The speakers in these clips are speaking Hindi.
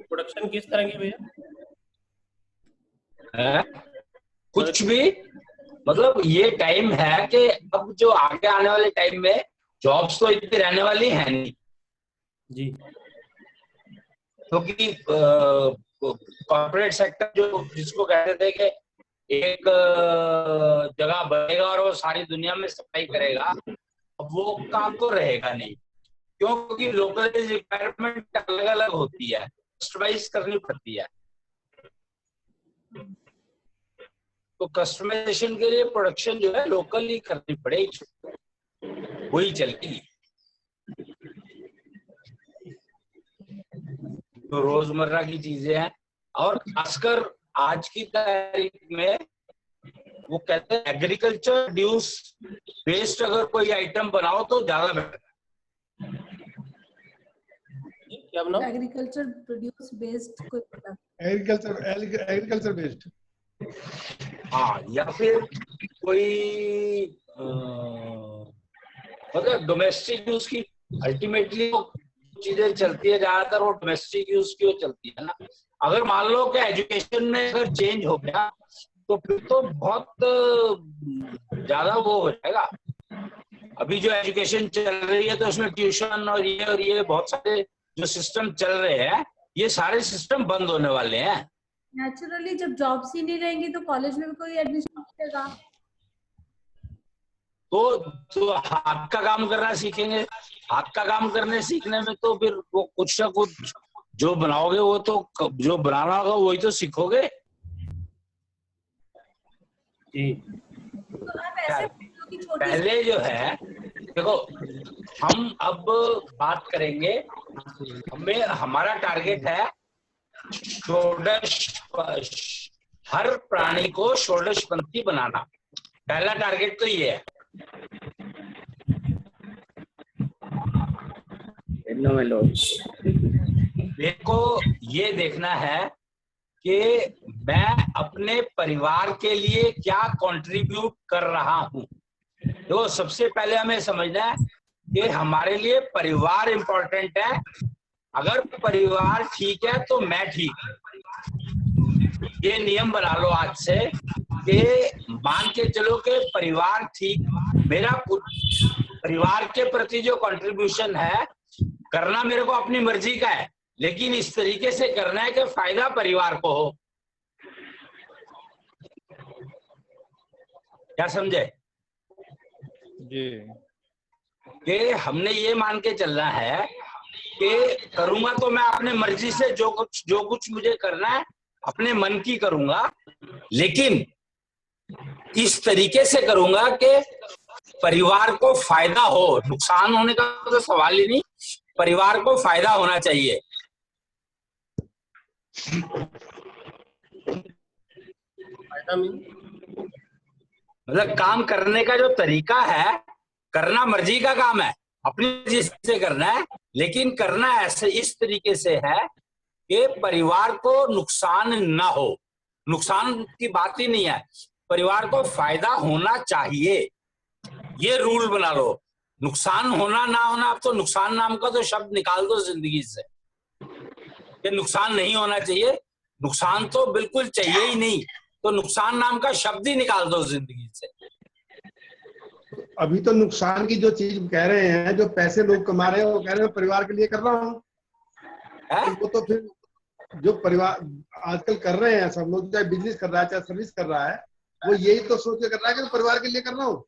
प्रोडक्शन किस तरह की भैया? कुछ भी, मतलब ये टाइम है कि अब जो आगे आने वाले टाइम में जॉब्स तो इतनी रहने वाली है नहीं जी, क्योंकि कॉर्पोरेट सेक्टर जो जिसको कहते थे कि एक जगह बनेगा और वो सारी दुनिया में सप्लाई करेगा, अब वो काम तो रहेगा नहीं। क्यों? क्योंकि लोकल रिक्वायरमेंट अलग अलग होती है, कस्टमाइज करनी पड़ती है। तो कस्टमाइजेशन के लिए प्रोडक्शन जो है लोकल ही करनी पड़ेगी, वही चलेगी। तो रोजमर्रा की चीजें हैं, और खासकर आज की तारीख में वो कहते हैं एग्रीकल्चर ड्यूस बेस्ड अगर कोई आइटम बनाओ तो ज्यादा बेटर। क्या बनाओ? एग्रीकल्चर प्रोड्यूस बेस्ड कोई प्रोडक्ट, एग्रीकल्चर बेस्ड, हाँ, या फिर कोई मतलब डोमेस्टिक यूज की अल्टीमेटली चीजें चलती है, ज्यादातर वो डोमेस्टिक यूज की वो चलती है ना। अगर मान लो कि एजुकेशन में अगर चेंज हो गया तो फिर तो बहुत ज्यादा वो हो जाएगा। अभी जो एजुकेशन चल रही है तो उसमें ट्यूशन और ये बहुत सारे जो सिस्टम चल रहे हैं, ये सारे सिस्टम बंद होने वाले हैं। नेचुरली जब जॉब्स ही नहीं रहेंगी तो कॉलेज में भी कोई एडमिशन मिलेगा, तो हाथ का काम करना सीखेंगे। हाथ का काम करने सीखने में तो फिर वो कुछ ना कुछ जो बनाओगे वो तो जो बनाना होगा वही तो सीखोगे। जी, तो आप ऐसे कि छोटी पहले जो है देखो, हम अब बात करेंगे, हमें हमारा टारगेट है षोडश, हर प्राणी को षोडशपंथी बनाना। पहला टारगेट तो ये है। मेरे को ये देखना है कि मैं अपने परिवार के लिए क्या कंट्रीब्यूट कर रहा हूं। तो सबसे पहले हमें समझना है कि हमारे लिए परिवार इंपॉर्टेंट है। अगर परिवार ठीक है तो मैं ठीक हूं। ये नियम बना लो आज से कि मान के चलो कि परिवार ठीक, मेरा परिवार के प्रति जो कंट्रीब्यूशन है करना मेरे को अपनी मर्जी का है, लेकिन इस तरीके से करना है कि फायदा परिवार को हो। क्या समझे जी? कि हमने ये मान के चलना है कि करूंगा तो मैं अपने मर्जी से जो कुछ मुझे करना है अपने मन की करूंगा, लेकिन इस तरीके से करूंगा कि परिवार को फायदा हो। नुकसान होने का तो सवाल ही नहीं, परिवार को फायदा होना चाहिए। फायदा में मतलब काम करने का जो तरीका है, करना मर्जी का काम है, अपनी मर्जी से करना है, लेकिन करना ऐसे इस तरीके से है कि परिवार को नुकसान ना हो। नुकसान की बात ही नहीं है, परिवार को फायदा होना चाहिए, ये रूल बना लो। नुकसान होना ना होना, अब तो नुकसान नाम का तो शब्द निकाल दो जिंदगी से, कि नुकसान नहीं होना चाहिए। नुकसान तो बिल्कुल चाहिए ही नहीं, तो नुकसान नाम का शब्द ही निकाल दो जिंदगी से। अभी तो नुकसान की जो चीज कह रहे हैं, जो पैसे लोग कमा रहे हैं, वो कह रहे हैं परिवार के लिए कर रहा हूँ। वो तो फिर जो परिवार आजकल कर रहे हैं सब लोग, चाहे बिजनेस कर रहा है चाहे सर्विस कर रहा है, वो यही तो सोच के कर रहा है कि परिवार के लिए कर रहा हूँ।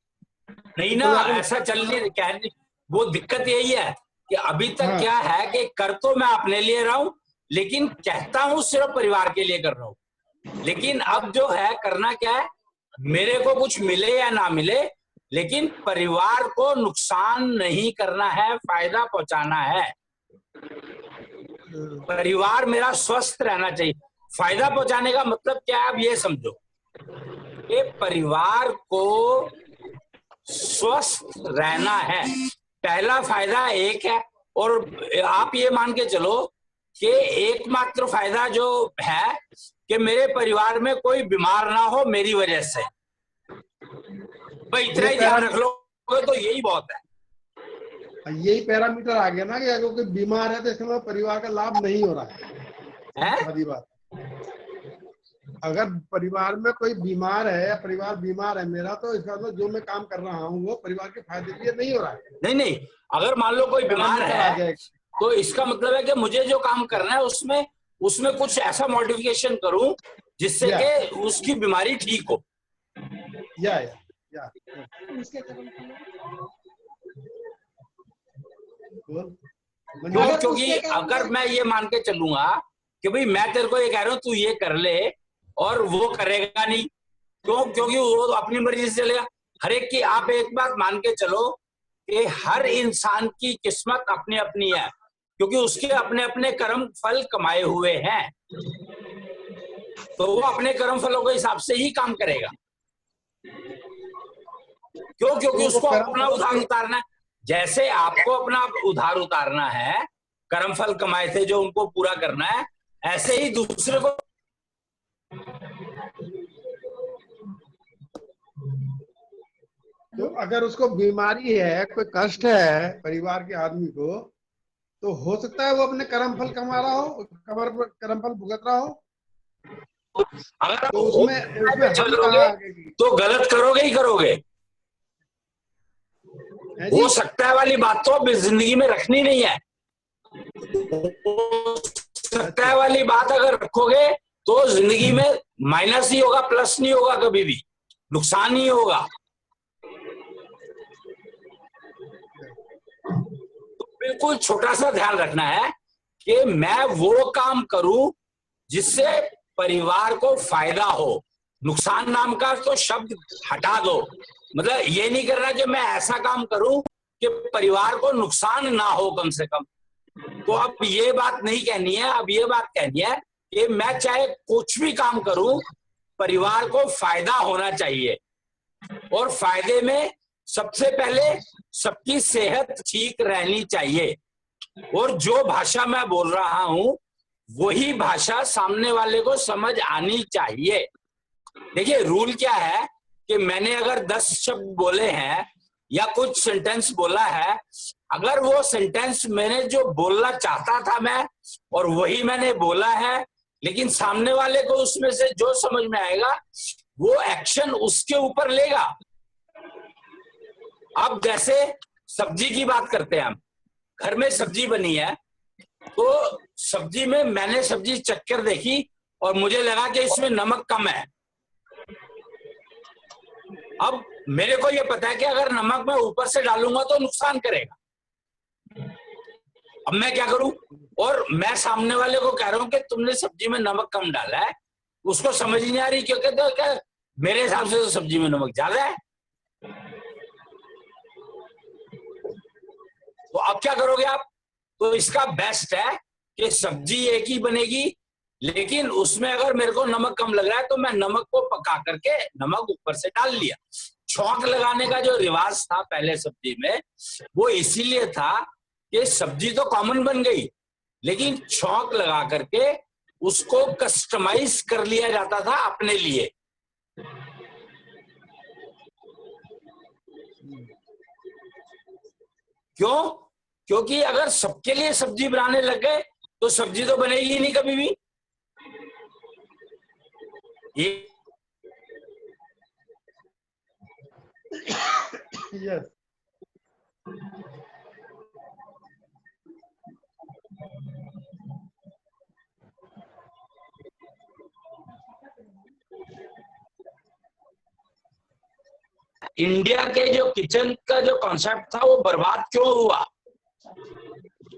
नहीं ना, ऐसा चल नहीं, कहने वो दिक्कत यही है कि अभी तक क्या है कि कर तो मैं अपने लिए रहा हूं, लेकिन कहता हूं सिर्फ परिवार के लिए कर रहा हूं। लेकिन अब जो है करना क्या है, मेरे को कुछ मिले या ना मिले, लेकिन परिवार को नुकसान नहीं करना है, फायदा पहुंचाना है। परिवार मेरा स्वस्थ रहना चाहिए। फायदा पहुंचाने का मतलब क्या है, अब ये समझो कि परिवार को स्वस्थ रहना है, पहला फायदा एक है। और आप ये मान के चलो कि एकमात्र फायदा जो है कि मेरे परिवार में कोई बीमार ना हो मेरी वजह से, भाई इतना ही ध्यान रख लो तो यही बहुत है। यही पैरामीटर आ गया ना कि अगर कोई बीमार है तो इसका मतलब परिवार का लाभ नहीं हो रहा है। सारी बात, अगर परिवार में कोई बीमार है या परिवार बीमार है मेरा, तो इसका मतलब जो मैं काम कर रहा हूँ वो परिवार के फायदे के लिए नहीं हो रहा है। नहीं नहीं, अगर मान लो कोई बीमार है तो इसका मतलब है कि मुझे जो काम करना है उसमें कुछ ऐसा मॉडिफिकेशन करूं जिससे कि उसकी बीमारी ठीक हो। या क्योंकि अगर मैं ये मान के चलूंगा कि भाई मैं तेरे को ये कह रहा हूँ तू ये कर ले और वो करेगा नहीं, क्योंकि वो तो अपनी मर्जी से चलेगा। हर एक की, आप एक बात मान के चलो कि हर इंसान की किस्मत अपनी अपनी है, क्योंकि उसके अपने अपने कर्म फल कमाए हुए हैं, तो वो अपने कर्म फलों के हिसाब से ही काम करेगा। क्योंकि उसको अपना उधार उतारना है। जैसे आपको अपना उधार उतारना है, कर्म फल कमाए थे जो उनको पूरा करना है, ऐसे ही दूसरे को। तो अगर उसको बीमारी है, कोई कष्ट है परिवार के आदमी को, तो हो सकता है वो अपने कर्म फल कमा रहा हो, कर्म फल भुगत रहा हो। अगर तो उसमें तो गलत करोगे ही करोगे। हो सकता है वाली बात तो अब जिंदगी में रखनी नहीं है। हो सकता है वाली बात अगर रखोगे तो जिंदगी में माइनस ही होगा, प्लस नहीं होगा, कभी भी नुकसान ही होगा। तो बिल्कुल छोटा सा ध्यान रखना है कि मैं वो काम करूं जिससे परिवार को फायदा हो। नुकसान नाम का तो शब्द हटा दो। मतलब ये नहीं करना कि मैं ऐसा काम करूं कि परिवार को नुकसान ना हो कम से कम। तो अब ये बात नहीं कहनी है, अब ये बात कहनी है कि मैं चाहे कुछ भी काम करूं, परिवार को फायदा होना चाहिए। और फायदे में सबसे पहले सबकी सेहत ठीक रहनी चाहिए। और जो भाषा मैं बोल रहा हूं वही भाषा सामने वाले को समझ आनी चाहिए। देखिए रूल क्या है कि मैंने अगर 10 शब्द बोले हैं या कुछ सेंटेंस बोला है, अगर वो सेंटेंस मैंने जो बोलना चाहता था मैं और वही मैंने बोला है, लेकिन सामने वाले को उसमें से जो समझ में आएगा वो एक्शन उसके ऊपर लेगा। अब जैसे सब्जी की बात करते हैं, हम घर में सब्जी बनी है, तो सब्जी में मैंने सब्जी चख कर देखी और मुझे लगा कि इसमें नमक कम है। अब मेरे को ये पता है कि अगर नमक मैं ऊपर से डालूंगा तो नुकसान करेगा। अब मैं क्या करूं? और मैं सामने वाले को कह रहा हूं कि तुमने सब्जी में नमक कम डाला है, उसको समझ ही नहीं आ रही, क्योंकि तो क्या मेरे हिसाब से तो सब्जी में नमक ज्यादा है। तो अब क्या करोगे आप? तो इसका बेस्ट है कि सब्जी एक ही बनेगी, लेकिन उसमें अगर मेरे को नमक कम लग रहा है तो मैं नमक को पका करके नमक ऊपर से डाल लिया। छौंक लगाने का जो रिवाज था पहले सब्जी में, वो इसीलिए था कि सब्जी तो कॉमन बन गई, लेकिन छौंक लगा करके उसको कस्टमाइज कर लिया जाता था अपने लिए। क्यों? क्योंकि अगर सबके लिए सब्जी बनाने लग गए तो सब्जी तो बनेगी नहीं कभी भी। Yes. इंडिया के जो किचन का जो कॉन्सेप्ट था वो बर्बाद क्यों हुआ?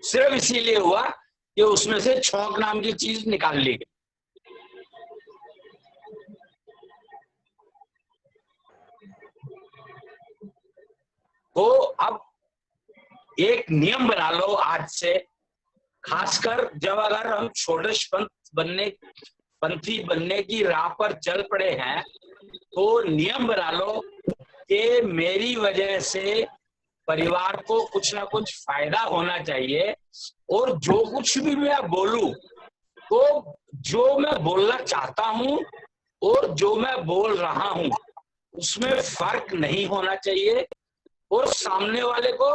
सिर्फ इसीलिए हुआ कि उसमें से छौंक नाम की चीज निकाल ली गई। तो अब एक नियम बना लो आज से, खासकर जब अगर हम षोडश पंथी बनने की राह पर चल पड़े हैं, तो नियम बना लो कि मेरी वजह से परिवार को कुछ ना कुछ फायदा होना चाहिए। और जो कुछ भी मैं बोलूं, तो जो मैं बोलना चाहता हूं और जो मैं बोल रहा हूं उसमें फर्क नहीं होना चाहिए। और सामने वाले को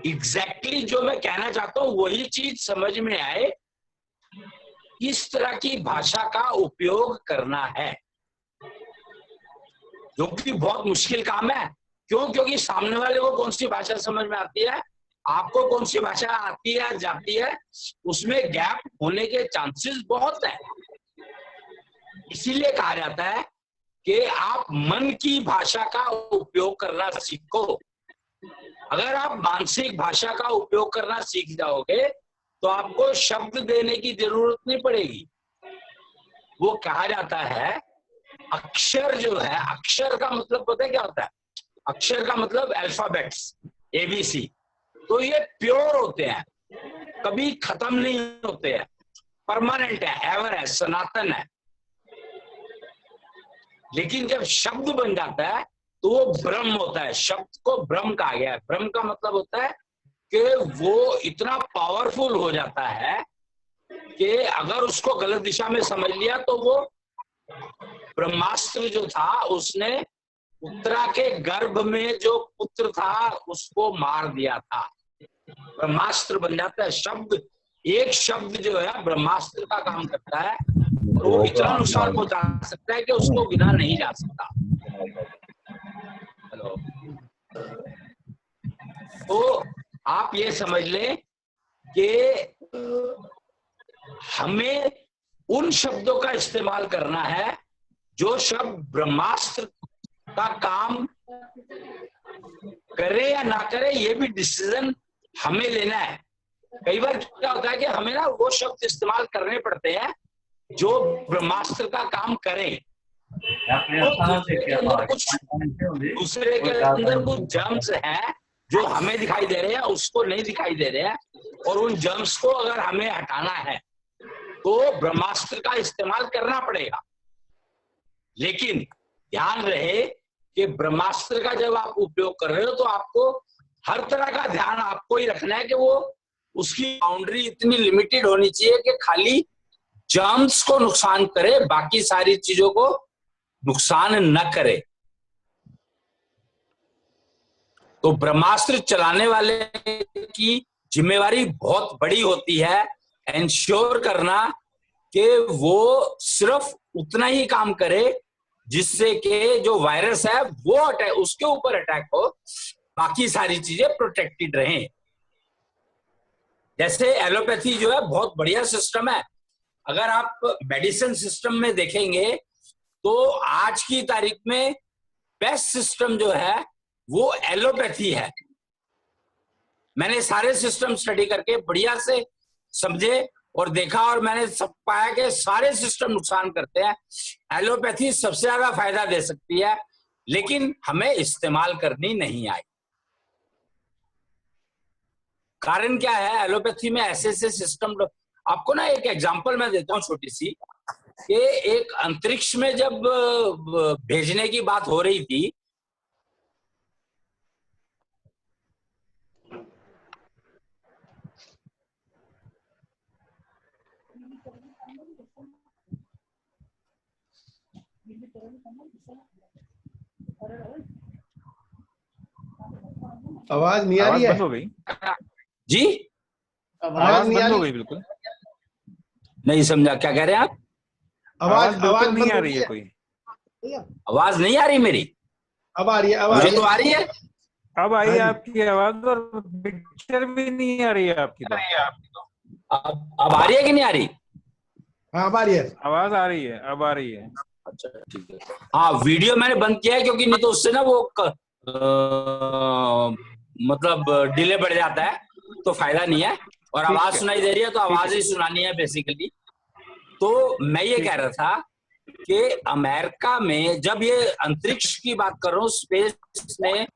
एग्जैक्टली जो मैं कहना चाहता हूं वही चीज समझ में आए, किस तरह की भाषा का उपयोग करना है, जो कि बहुत मुश्किल काम है। क्यों? क्योंकि सामने वाले को कौन सी भाषा समझ में आती है, आपको कौन सी भाषा आती है जाती है, उसमें गैप होने के चांसेस बहुत है। इसीलिए कहा जाता है कि आप मन की भाषा का उपयोग करना सीखो। अगर आप मानसिक भाषा का उपयोग करना सीख जाओगे तो आपको शब्द देने की जरूरत नहीं पड़ेगी। वो कहा जाता है अक्षर जो है, अक्षर का मतलब पता है क्या होता है? अक्षर का मतलब अल्फाबेट्स, एबीसी। तो ये प्योर होते हैं, कभी खत्म नहीं होते हैं, परमानेंट है, एवर है, सनातन है। लेकिन जब शब्द बन जाता है तो वो ब्रह्म होता है। शब्द को ब्रह्म कहा गया है। ब्रह्म का मतलब होता है कि वो इतना पावरफुल हो जाता है कि अगर उसको गलत दिशा में समझ लिया तो वो ब्रह्मास्त्र जो था, उसने उत्तरा के गर्भ में जो पुत्र था उसको मार दिया था। ब्रह्मास्त्र बन जाता है। शब्द, एक शब्द जो है ब्रह्मास्त्र का काम करता है और वो इतना नुकसान पहुंचा सकता है कि उसको गिना नहीं जा सकता। हेलो, तो आप ये समझ लें कि हमें उन शब्दों का इस्तेमाल करना है जो शब्द ब्रह्मास्त्र का काम करे या ना करे, ये भी डिसीजन हमें लेना है। कई बार क्या होता है कि हमें ना वो शब्द इस्तेमाल करने पड़ते हैं जो ब्रह्मास्त्र का काम करें। दूसरे के अंदर कुछ जर्म्स हैं जो हमें दिखाई दे रहे हैं, उसको नहीं दिखाई दे रहे हैं, और उन जर्म्स को अगर हमें हटाना है तो ब्रह्मास्त्र का इस्तेमाल करना पड़ेगा। लेकिन ध्यान रहे कि ब्रह्मास्त्र का जब आप उपयोग कर रहे हो तो आपको हर तरह का ध्यान आपको ही रखना है कि वो उसकी बाउंड्री इतनी लिमिटेड होनी चाहिए कि खाली जर्म्स को नुकसान करे, बाकी सारी चीजों को नुकसान न करे। तो ब्रह्मास्त्र चलाने वाले की जिम्मेवारी बहुत बड़ी होती है, एंश्योर करना कि वो सिर्फ उतना ही काम करे जिससे कि जो वायरस है वो अटैक, उसके ऊपर अटैक हो, बाकी सारी चीजें प्रोटेक्टेड रहें। जैसे एलोपैथी जो है बहुत बढ़िया सिस्टम है। अगर आप मेडिसिन सिस्टम में देखेंगे तो आज की तारीख में बेस्ट सिस्टम जो है वो एलोपैथी है। मैंने सारे सिस्टम स्टडी करके बढ़िया से समझे और देखा, और मैंने सब पाया कि सारे सिस्टम नुकसान करते हैं। एलोपैथी सबसे ज्यादा फायदा दे सकती है, लेकिन हमें इस्तेमाल करनी नहीं आई। कारण क्या है? एलोपैथी में ऐसे ऐसे सिस्टम, आपको ना एक एग्जांपल मैं देता हूँ छोटी सी, कि एक अंतरिक्ष में जब भेजने की बात हो रही थी, आवाज नहीं आ रही है? बंद हो गई जी आवाज नहीं आ बंद हो रही? गई बिल्कुल। नहीं समझा, क्या कह रहे हैं आप? आवाज बिल्कुल नहीं बंद आ हो रही गई है कोई। आवाज नहीं आ रही मेरी? अब आ रही है, अब आ मुझे रही तो है। आ रही है। अब आई हाँ जी। आपकी आवाज, और पिक्चर भी नहीं आ रही है आपकी तो। अब आ रही है कि नहीं आ रही? हाँ, अब आ रही है। आवाज आ रही है, अब आ रही है। अच्छा ठीक है। हाँ, वीडियो मैंने बंद किया है क्योंकि नहीं तो उससे ना वो मतलब डिले बढ़ जाता है, तो फायदा नहीं है। और ठीक आवाज है। सुनाई दे रही है तो आवाज है। ही सुनानी है बेसिकली। तो मैं ये कह रहा था कि अमेरिका में जब ये अंतरिक्ष की बात कर रहा हूँ, स्पेस में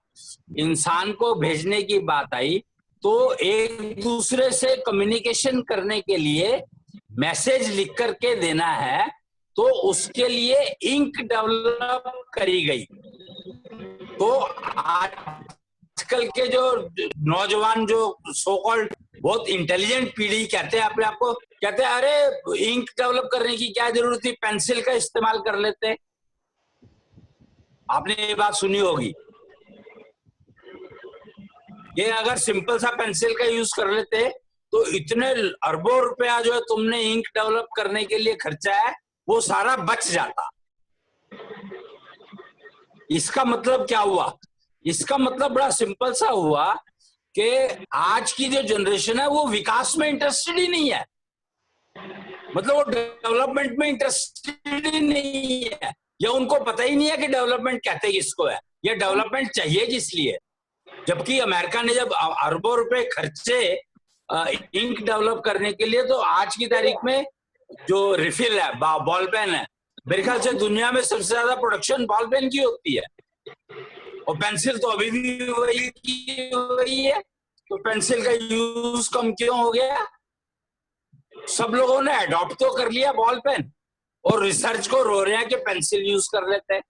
इंसान को भेजने की बात आई, तो एक दूसरे से कम्युनिकेशन करने के लिए मैसेज लिख करके देना है, तो उसके लिए इंक डेवलप करी गई। तो आजकल के जो नौजवान, जो सो कॉल्ड बहुत इंटेलिजेंट पीढ़ी कहते हैं अपने आप को, कहते हैं अरे इंक डेवलप करने की क्या जरूरत थी, पेंसिल का इस्तेमाल कर लेते। आपने ये बात सुनी होगी। ये अगर सिंपल सा पेंसिल का यूज कर लेते तो इतने अरबों रुपया जो है तुमने इंक डेवलप करने के लिए खर्चा है वो सारा बच जाता। इसका मतलब क्या हुआ? इसका मतलब बड़ा सिंपल सा हुआ कि आज की जो जनरेशन है वो विकास में इंटरेस्टेड ही नहीं है, मतलब वो डेवलपमेंट में इंटरेस्टेड ही नहीं है, या उनको पता ही नहीं है कि डेवलपमेंट कहते किसको है, या डेवलपमेंट चाहिए किस लिए। जबकि अमेरिका ने जब अरबों रुपए खर्चे इंक डेवलप करने के लिए, तो आज की तारीख में जो रिफिल है, बॉल पेन है, मेरे ख्याल से दुनिया में सबसे ज्यादा प्रोडक्शन बॉल पेन की होती है, और पेंसिल तो अभी भी वही है। तो पेंसिल का यूज कम क्यों हो गया? सब लोगों ने अडॉप्ट तो कर लिया बॉल पेन, और रिसर्च को रो रहे हैं कि पेंसिल यूज कर लेते हैं।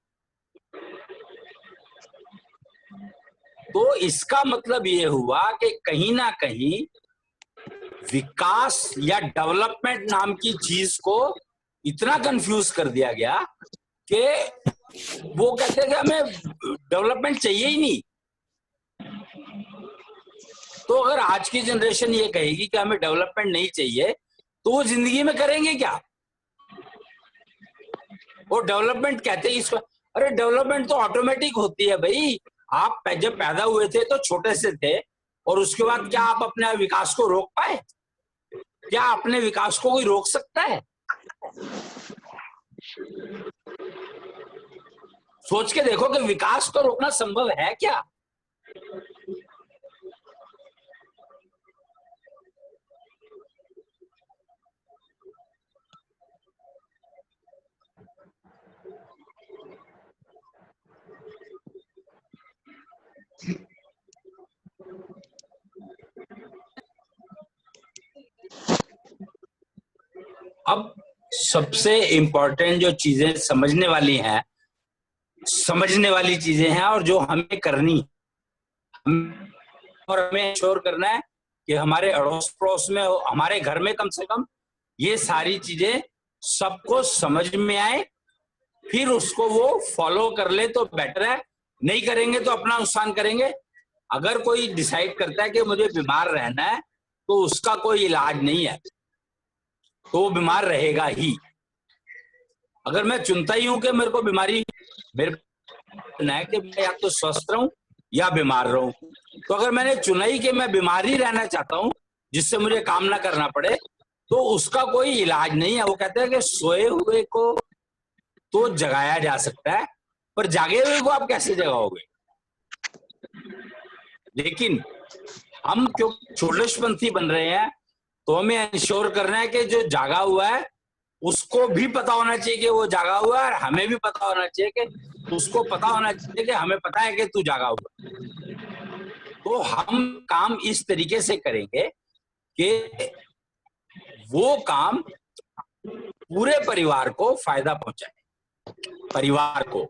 तो इसका मतलब ये हुआ कि कहीं ना कहीं विकास या डेवलपमेंट नाम की चीज को इतना कंफ्यूज कर दिया गया कि वो कहते हैं कि हमें डेवलपमेंट चाहिए ही नहीं। तो अगर आज की जनरेशन ये कहेगी कि हमें डेवलपमेंट नहीं चाहिए, तो वो जिंदगी में करेंगे क्या? वो डेवलपमेंट कहते हैं इसको, अरे डेवलपमेंट तो ऑटोमेटिक होती है भाई। आप जब पैदा हुए थे तो छोटे से थे, और उसके बाद क्या आप अपने विकास को रोक पाए? क्या अपने विकास को कोई रोक सकता है? सोच के देखो कि विकास को रोकना संभव है क्या? अब सबसे इंपॉर्टेंट जो चीजें समझने वाली चीजें हैं, और जो हमें करनी, और हमें इंश्योर करना है कि हमारे अड़ोस पड़ोस में, हमारे घर में कम से कम ये सारी चीजें सबको समझ में आए, फिर उसको वो फॉलो कर ले तो बेटर है। नहीं करेंगे तो अपना नुकसान करेंगे। अगर कोई डिसाइड करता है कि मुझे बीमार रहना है, तो उसका कोई इलाज नहीं है, तो वो बीमार रहेगा ही। अगर मैं चुनता ही हूं कि मेरे को बीमारी, मेरे है कि मैं या तो स्वस्थ रहूं या बीमार रहूं, तो अगर मैंने चुना ही कि मैं बीमार ही रहना चाहता हूं जिससे मुझे काम ना करना पड़े, तो उसका कोई इलाज नहीं है। वो कहते हैं कि सोए हुए को तो जगाया जा सकता है, पर जागे हुए को आप कैसे जगाओगे? लेकिन हम क्यों छोड़शपंथी बन रहे हैं, तो हमें इंश्योर करना है कि जो जागा हुआ है उसको भी पता होना चाहिए कि वो जागा हुआ है, और हमें भी पता होना चाहिए कि उसको पता होना चाहिए कि हमें पता है कि तू जागा हुआ है। तो हम काम इस तरीके से करेंगे कि वो काम पूरे परिवार को फायदा पहुंचाए। परिवार को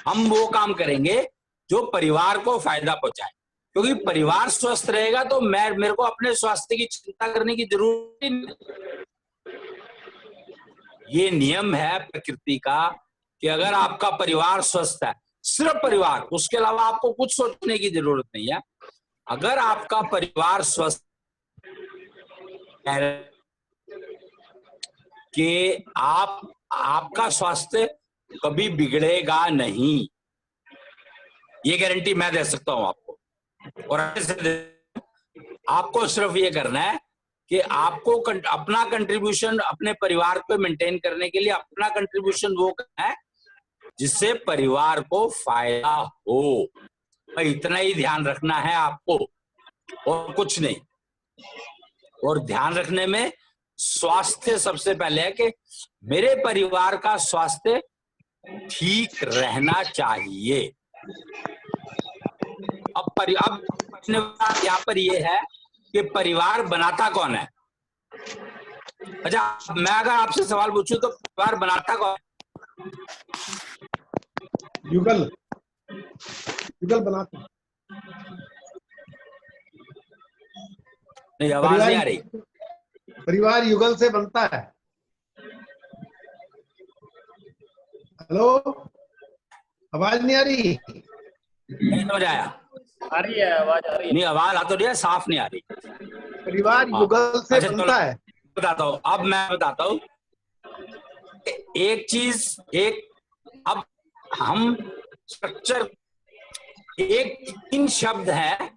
हम वो काम करेंगे जो परिवार को फायदा पहुंचाए, क्योंकि परिवार स्वस्थ रहेगा तो मेरे को अपने स्वास्थ्य की चिंता करने की जरूरत ही नहीं। ये नियम है प्रकृति का कि अगर आपका परिवार स्वस्थ है, सिर्फ परिवार, उसके अलावा आपको कुछ सोचने की जरूरत नहीं है। अगर आपका परिवार स्वस्थ है कि आपका स्वास्थ्य कभी बिगड़ेगा नहीं, ये गारंटी मैं दे सकता हूं आपको। और आपको सिर्फ ये करना है कि आपको अपना कंट्रीब्यूशन अपने परिवार को मेंटेन करने के लिए अपना कंट्रीब्यूशन वो करना है जिससे परिवार को फायदा हो। भाई इतना ही ध्यान रखना है आपको, और कुछ नहीं। और ध्यान रखने में स्वास्थ्य सबसे पहले है कि मेरे परिवार का स्वास्थ्य ठीक रहना चाहिए। अब यहाँ पर ये है कि परिवार बनाता कौन है। अच्छा, मैं अगर आपसे सवाल पूछूं तो परिवार बनाता कौन है? युगल बनाता। नहीं, आवाज नहीं आ रही। परिवार युगल से बनता है। हेलो, आवाज नहीं आ रही? नहीं समझ आया। आ रही है, आवाज आ रही है। नहीं, आवाज आ तो रही है, साफ नहीं आ रही। परिवार हाँ। युगल से अच्छा, बनता है। बताता हूँ, अब मैं बताता हूँ एक चीज। अब हम स्ट्रक्चर, एक 3 शब्द है,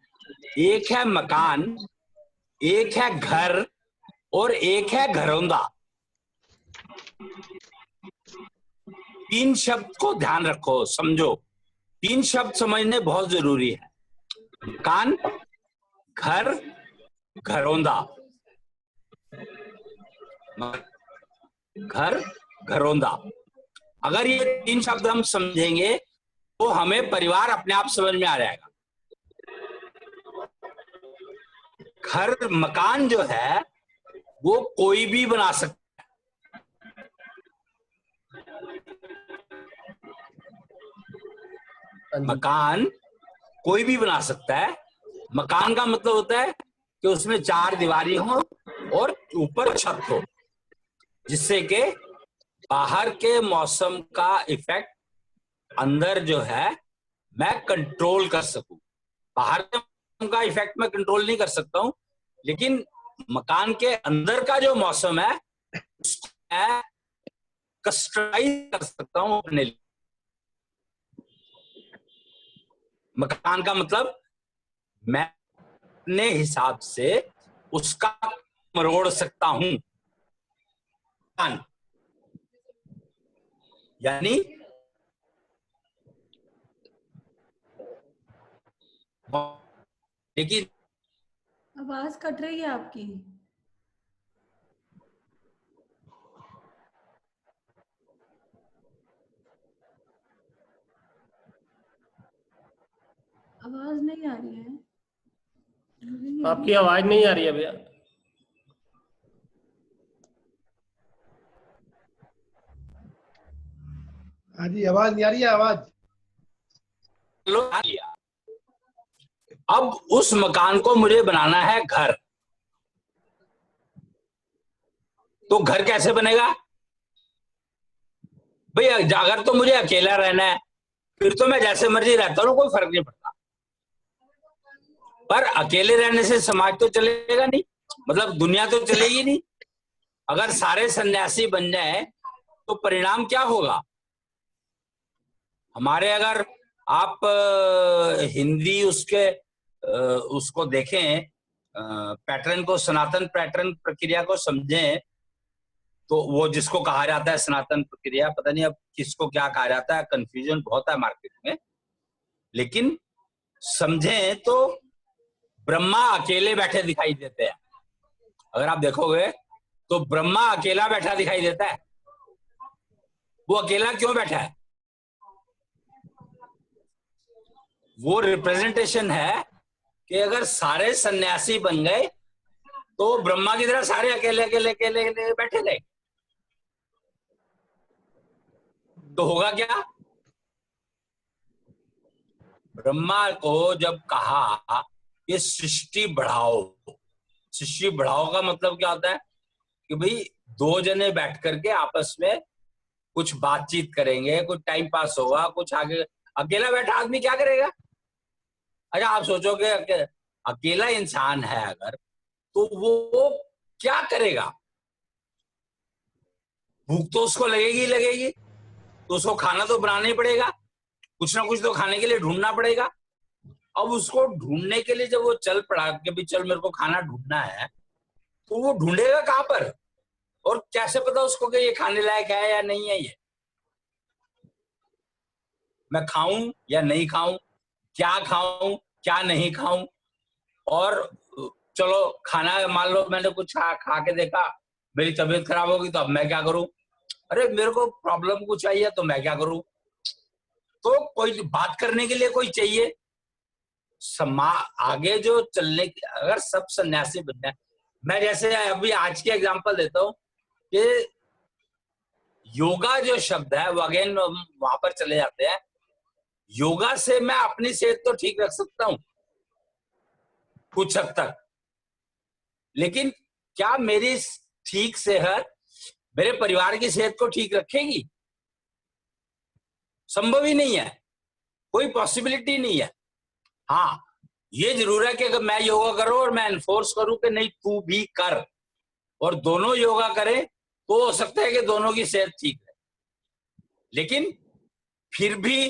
एक है मकान, एक है घर और एक है घरौंदा। 3 शब्द को ध्यान रखो, समझो। 3 शब्द समझने बहुत जरूरी है। मकान, घर, घरौंदा। घर, घरौंदा। अगर ये 3 शब्द हम समझेंगे तो हमें परिवार अपने आप समझ में आ जाएगा। घर, मकान जो है वो कोई भी बना सकता है। मकान कोई भी बना सकता है। मकान का मतलब होता है कि उसमें 4 दीवारी हो और ऊपर छत हो, जिससे कि बाहर के मौसम का इफेक्ट अंदर जो है मैं कंट्रोल कर सकूं। बाहर के मौसम का इफेक्ट मैं कंट्रोल नहीं कर सकता हूं, लेकिन मकान के अंदर का जो मौसम है उसको मैं कस्टमाइज कर सकता हूं अपने लिए। मकान का मतलब मैं अपने हिसाब से उसका मरोड़ सकता हूं। यानी लेकिन आवाज कट रही है आपकी। आवाज नहीं आ रही है। आपकी आवाज नहीं आ रही है भैया। हाँ जी, आवाज नहीं आ रही है, आवाज। अब उस मकान को मुझे बनाना है घर। तो घर कैसे बनेगा भैया? अगर तो मुझे अकेला रहना है फिर तो मैं जैसे मर्जी रहता हूँ, कोई फर्क नहीं पड़ता। पर अकेले रहने से समाज तो चलेगा नहीं, मतलब दुनिया तो चलेगी नहीं। अगर सारे सन्यासी बन जाए तो परिणाम क्या होगा हमारे? अगर आप हिंदी उसको देखें, पैटर्न को, सनातन पैटर्न प्रक्रिया को समझें, तो वो जिसको कहा जाता है सनातन प्रक्रिया, पता नहीं अब किसको क्या कहा जाता है, कंफ्यूजन बहुत है मार्केट में। लेकिन समझें तो ब्रह्मा अकेले बैठे दिखाई देते हैं। अगर आप देखोगे तो ब्रह्मा अकेला बैठा दिखाई देता है। वो अकेला क्यों बैठा है? वो रिप्रेजेंटेशन है कि अगर सारे सन्यासी बन गए तो ब्रह्मा की तरह सारे अकेले अकेले अकेले अकेले बैठे रहे, तो होगा क्या? ब्रह्मा को जब कहा कि सृष्टि बढ़ाओ, सृष्टि बढ़ाओ का मतलब क्या होता है कि भाई 2 जने बैठ करके आपस में कुछ बातचीत करेंगे, कुछ टाइम पास होगा, कुछ आगे। अकेला बैठा आदमी क्या करेगा? अच्छा, आप सोचोगे अकेला इंसान है अगर, तो वो क्या करेगा? भूख तो उसको लगेगी लगेगी, तो उसको खाना तो बनाना ही पड़ेगा, कुछ ना कुछ तो खाने के लिए ढूंढना पड़ेगा। अब उसको ढूंढने के लिए जब वो चल पड़ा कि भाई चल मेरे को खाना ढूंढना है, तो वो ढूंढेगा कहां पर? और कैसे पता उसको कि ये खाने लायक है या नहीं है, ये मैं खाऊं या नहीं खाऊं, क्या खाऊं क्या नहीं खाऊं। और चलो खाना, मान लो मैंने कुछ खा के देखा, मेरी तबीयत खराब होगी तो अब मैं क्या करूं? अरे मेरे को प्रॉब्लम कुछ आई है तो मैं क्या करूं? तो कोई बात करने के लिए कोई चाहिए। आगे जो चलने की, अगर सब सन्यासी बन जाए, मैं जैसे अभी आज के एग्जांपल देता हूं कि योगा जो शब्द है वो अगेन वहां पर चले जाते हैं। योगा से मैं अपनी सेहत तो ठीक रख सकता हूं कुछ हद तक, लेकिन क्या मेरी ठीक सेहत मेरे परिवार की सेहत को ठीक रखेगी? संभव ही नहीं है, कोई पॉसिबिलिटी नहीं है। हाँ, ये जरूर है कि अगर मैं योगा करूं और मैं एनफोर्स करूं कि नहीं तू भी कर, और दोनों योगा करें, तो हो सकता है कि दोनों की सेहत ठीक है, लेकिन फिर भी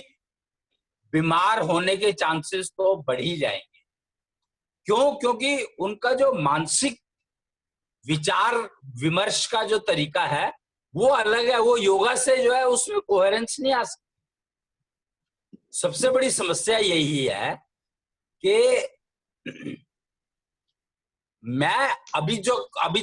बीमार होने के चांसेस तो बढ़ ही जाएंगे। क्यों? क्योंकि उनका जो मानसिक विचार विमर्श का जो तरीका है वो अलग है। वो योगा से जो है उसमें कोहेरेंस नहीं आ सकती। सबसे बड़ी समस्या यही है कि मैं अभी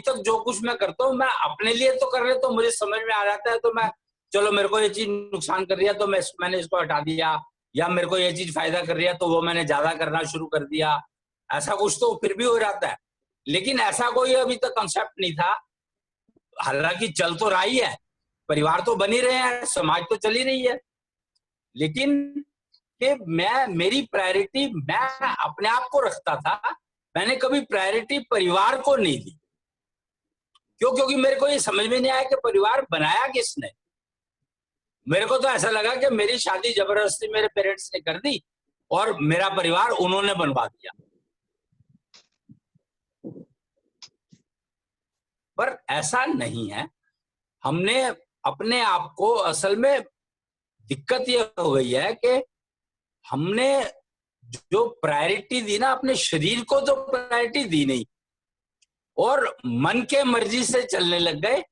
तक जो कुछ मैं करता हूं, मैं अपने लिए तो कर रहे, तो मुझे समझ में आ जाता है, तो मैं चलो मेरे को ये चीज नुकसान कर रही है तो मैंने इसको हटा दिया, या मेरे को ये चीज फायदा कर रही है तो वो मैंने ज्यादा करना शुरू कर दिया, ऐसा कुछ तो फिर भी हो जाता है। लेकिन ऐसा कोई अभी तक कंसेप्ट नहीं था। हालांकि चल तो रहा ही है, परिवार तो बन ही रहे हैं, समाज तो चल ही रही है, लेकिन कि मेरी प्रायोरिटी मैं अपने आप को रखता था, मैंने कभी प्रायोरिटी परिवार को नहीं दी। क्यों? क्योंकि मेरे को ये समझ में नहीं आया कि परिवार बनाया किसने। मेरे को तो ऐसा लगा कि मेरी शादी जबरदस्ती मेरे पेरेंट्स ने कर दी और मेरा परिवार उन्होंने बनवा दिया। पर ऐसा नहीं है। हमने अपने आप को, असल में दिक्कत ये हो गई है कि हमने जो प्रायोरिटी दी ना, अपने शरीर को तो प्रायोरिटी दी नहीं, और मन के मर्जी से चलने लग गए,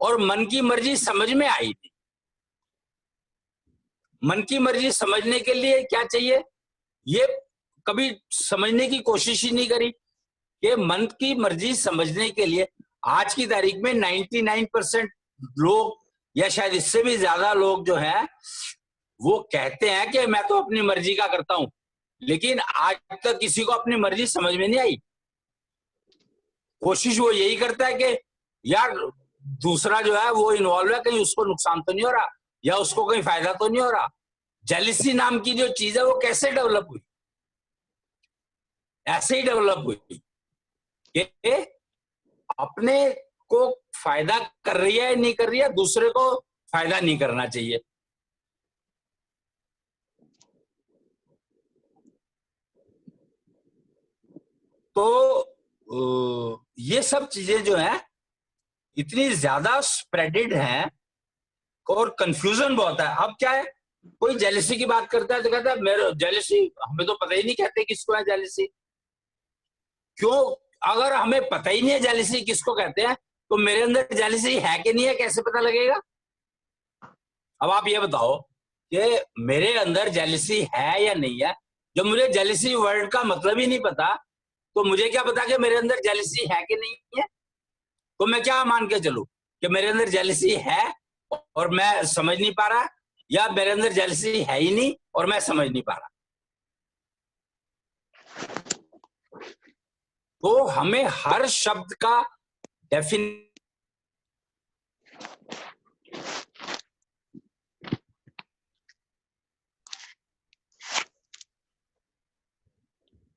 और मन की मर्जी समझ में आई नहीं। मन की मर्जी समझने के लिए क्या चाहिए, ये कभी समझने की कोशिश ही नहीं करी कि मन की मर्जी समझने के लिए आज की तारीख में 99% लोग, या शायद इससे भी ज्यादा लोग जो हैं, वो कहते हैं कि मैं तो अपनी मर्जी का करता हूं, लेकिन आज तक किसी को अपनी मर्जी समझ में नहीं आई। कोशिश वो यही करता है कि यार दूसरा जो है वो इन्वॉल्व है, कहीं उसको नुकसान तो नहीं हो रहा, या उसको कहीं फायदा तो नहीं हो रहा। जेलिसी नाम की जो चीज है वो कैसे डेवलप हुई? ऐसे ही डेवलप हुई कि अपने को फायदा कर रही है नहीं कर रही है, दूसरे को फायदा नहीं करना चाहिए। तो ये सब चीजें जो है इतनी ज्यादा स्प्रेडेड हैं और कंफ्यूजन बहुत है। अब क्या है, कोई जेलसी की बात करता है तो कहता है मेरे जेलसी, हमें तो पता ही नहीं कहते किसको है जेलसी। क्यों? अगर हमें पता ही नहीं है जेलसी किसको कहते हैं, तो मेरे अंदर जेलसी है कि नहीं है कैसे पता लगेगा? अब आप ये बताओ कि मेरे अंदर जेलसी है या नहीं है। जब मुझे जेलसी वर्ड का मतलब ही नहीं पता, तो मुझे क्या पता कि मेरे अंदर जेलसी है कि नहीं है? तो मैं क्या मान के चलूं कि मेरे अंदर जेलसी है और मैं समझ नहीं पा रहा, या मेरे अंदर जेलसी है ही नहीं और मैं समझ नहीं पा रहा? तो हमें हर शब्द का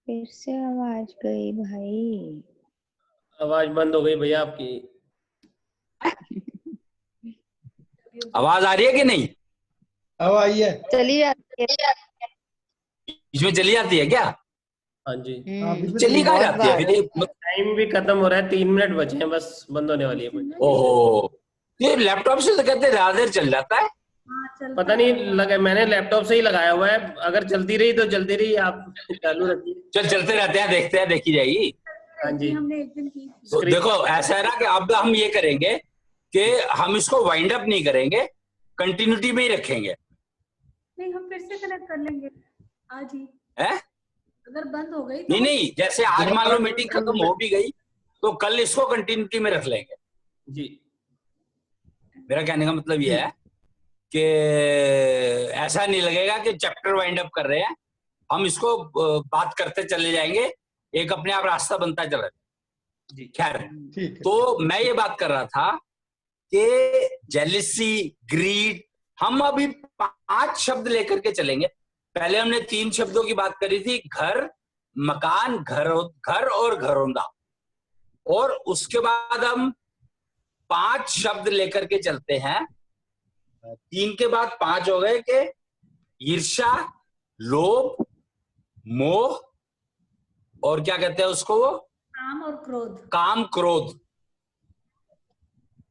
फिर से आवाज गई भाई। आवाज बंद हो गई भैया आपकी। आवाज आ रही है कि नहीं? अब आई है। चली जाती है। इसमें चली जाती है क्या? हाँ जी, चली कहाँ जाती है? अभी टाइम भी खत्म हो रहा है, 3 मिनट बचे हैं बस, बंद होने वाली है। ओहो, ये लैपटॉप से तो कहते ज्यादा देर चल जाता है। पता नहीं लगा, मैंने लैपटॉप से ही लगाया हुआ है, अगर चलती रही तो चलती रही, आप चालू रखिए। चलते रहते हैं, देखते हैं, देखी जाएगी। हाँ जी, हमने एक दिन की। तो देखो ऐसा है ना कि अब हम ये करेंगे कि हम इसको वाइंड अप नहीं करेंगे, कंटिन्यूटी में ही रखेंगे। नहीं, हम फिर से कनेक्ट कर लेंगे आज ही। है? अगर बंद हो गई तो नहीं, जैसे आज मान लो मीटिंग खत्म हो भी गई तो कल इसको कंटिन्यूटी में रख लेंगे जी। मेरा कहने का मतलब ये है कि ऐसा नहीं लगेगा कि चैप्टर वाइंड अप कर रहे हैं, हम इसको बात करते चले जाएंगे, एक अपने आप रास्ता बनता चला जाए। खैर, तो मैं ये बात कर रहा था कि जेलिसी, ग्रीड, हम अभी 5 शब्द लेकर के चलेंगे। पहले हमने 3 शब्दों की बात करी थी, घर, मकान, घर और घरौंदा, और उसके बाद हम 5 शब्द लेकर के चलते हैं। 3 के बाद 5 हो गए कि ईर्ष्या, लोभ, मोह, मद, और क्या कहते हैं उसको, वो काम और क्रोध। काम क्रोध,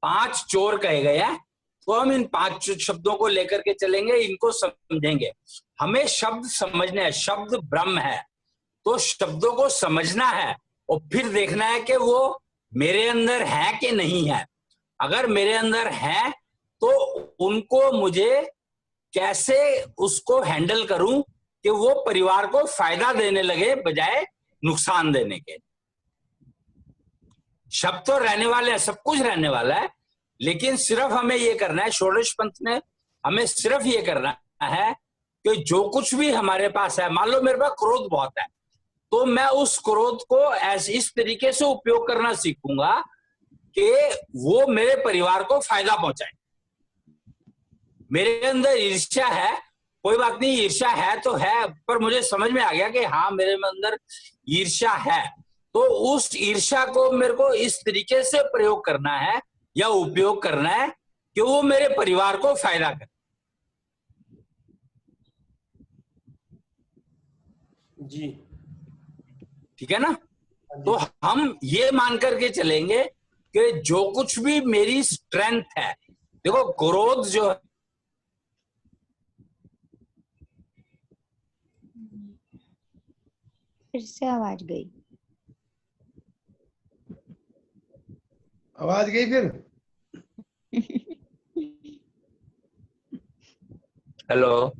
5 चोर कहे गए हैं। तो हम इन 5 शब्दों को लेकर के चलेंगे, इनको समझेंगे। हमें शब्द समझने हैं, शब्द ब्रह्म है, तो शब्दों को समझना है और फिर देखना है कि वो मेरे अंदर है कि नहीं है। अगर मेरे अंदर है तो उनको मुझे कैसे उसको हैंडल करूं कि वो परिवार को फायदा देने लगे बजाय नुकसान देने के। शब्द तो रहने वाले हैं, सब कुछ रहने वाला है, लेकिन सिर्फ हमें ये करना है, षोडश पंथ ने हमें सिर्फ ये करना है कि जो कुछ भी हमारे पास है, मान लो मेरे पास क्रोध बहुत है, तो मैं उस क्रोध को ऐसे इस तरीके से उपयोग करना सीखूंगा कि वो मेरे परिवार को फायदा पहुंचाए। मेरे अंदर ईर्ष्या है, कोई बात नहीं, ईर्ष्या है तो है, पर मुझे समझ में आ गया कि हाँ मेरे अंदर ईर्ष्या है, तो उस ईर्ष्या को मेरे को इस तरीके से प्रयोग करना है या उपयोग करना है कि वो मेरे परिवार को फायदा करे। जी ठीक है ना? तो हम ये मान करके चलेंगे कि जो कुछ भी मेरी स्ट्रेंथ है, देखो क्रोध जो है, फिर से आवाज गई। आवाज गई फिर। हेलो